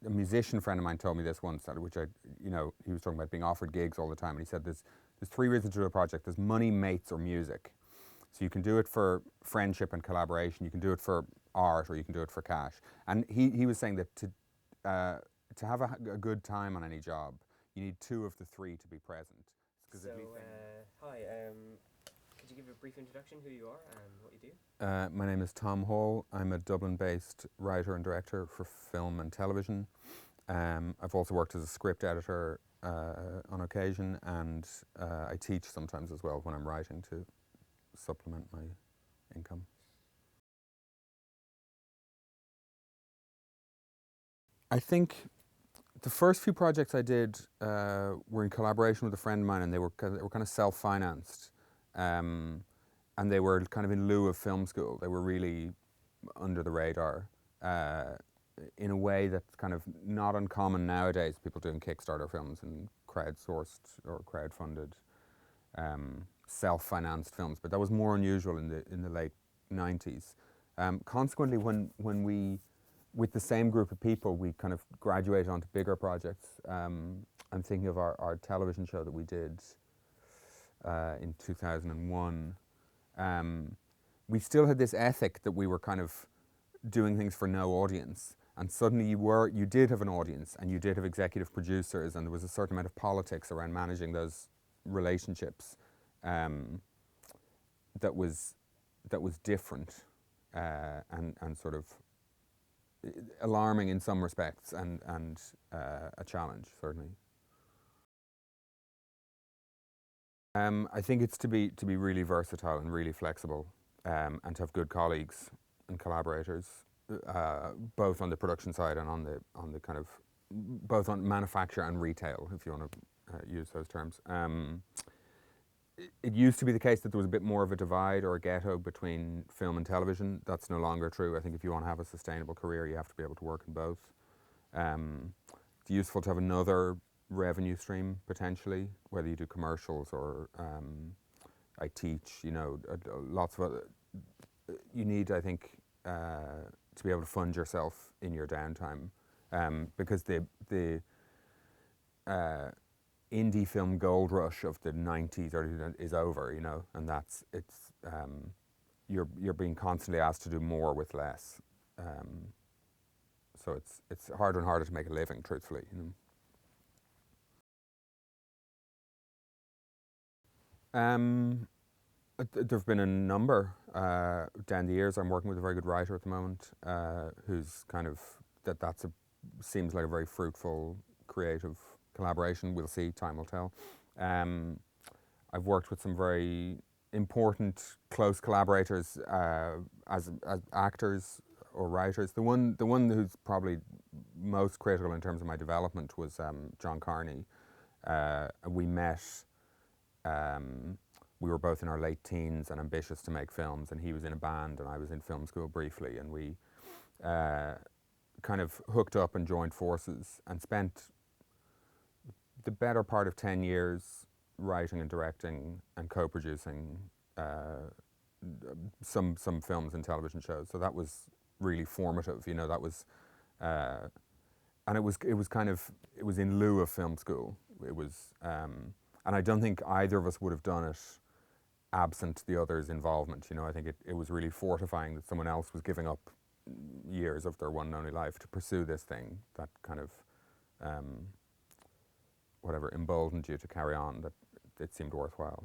a musician friend of mine told me this once, which he was talking about being offered gigs all the time, and he said there's three reasons to do a project. There's money, mates, or music. So you can do it for friendship and collaboration, you can do it for art, or you can do it for cash. And he was saying that to have a good time on any job, you need two of the three to be present. So, hi, could you give a brief introduction who you are and what you do? My name is Tom Hall. I'm a Dublin-based writer and director for film and television. I've also worked as a script editor on occasion, and I teach sometimes as well when I'm writing to supplement my income. I think the first few projects I did were in collaboration with a friend of mine, and they were kind of self-financed, and they were kind of in lieu of film school. They were really under the radar in a way that's kind of not uncommon nowadays. People doing Kickstarter films and crowdsourced or crowdfunded self-financed films, but that was more unusual in the late 90s. Consequently, when we, with the same group of people, we kind of graduated onto bigger projects. I'm thinking of our television show that we did in 2001. We still had this ethic that we were kind of doing things for no audience, and suddenly you did have an audience, and you did have executive producers, and there was a certain amount of politics around managing those relationships that was different and sort of alarming in some respects, and a challenge, certainly. I think it's to be really versatile and really flexible, and to have good colleagues and collaborators, both on the production side and on the kind of both on manufacture and retail, if you want to use those terms. It used to be the case that there was a bit more of a divide or a ghetto between film and television. That's no longer true. I think if you want to have a sustainable career, you have to be able to work in both. It's useful to have another revenue stream, potentially, whether you do commercials or I teach, lots of other. You need, I think, to be able to fund yourself in your downtime, because the indie film gold rush of the 90s is over, and you're being constantly asked to do more with less. So it's harder and harder to make a living, truthfully. There've been a number down the years. I'm working with a very good writer at the moment, who's kind of seems like a very fruitful, creative collaboration. We'll see. Time will tell. I've worked with some very important, close collaborators as actors or writers. The one who's probably most critical in terms of my development was John Carney. We met. We were both in our late teens and ambitious to make films, and he was in a band and I was in film school briefly, and we kind of hooked up and joined forces and spent the better part of 10 years writing and directing and co-producing some films and television shows. So that was really formative, that was, and it was in lieu of film school. It was, and I don't think either of us would have done it absent the other's involvement. I think it was really fortifying that someone else was giving up years of their one and only life to pursue this thing that kind of whatever emboldened you to carry on, that it seemed worthwhile.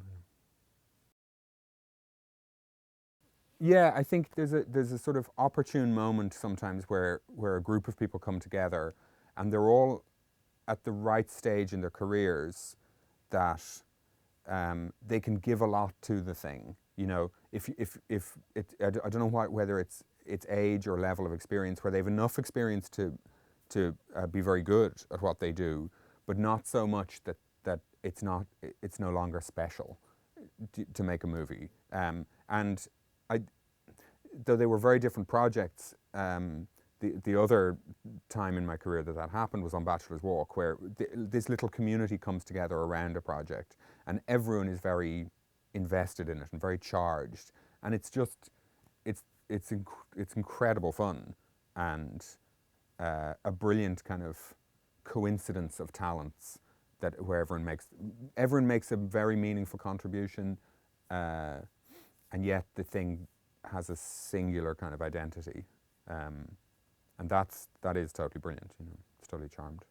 Yeah, I think there's a sort of opportune moment sometimes where a group of people come together and they're all at the right stage in their careers that they can give a lot to the thing. If I don't know whether it's age or level of experience, where they have enough experience to be very good at what they do, but not so much that it's no longer special to make a movie. And though they were very different projects, the other time in my career that happened was on Bachelor's Walk, where this little community comes together around a project, and everyone is very invested in it and very charged, and it's incredible fun, and a brilliant kind of coincidence of talents that where everyone makes a very meaningful contribution, and yet the thing has a singular kind of identity, and that is totally brilliant. You know, it's totally charmed.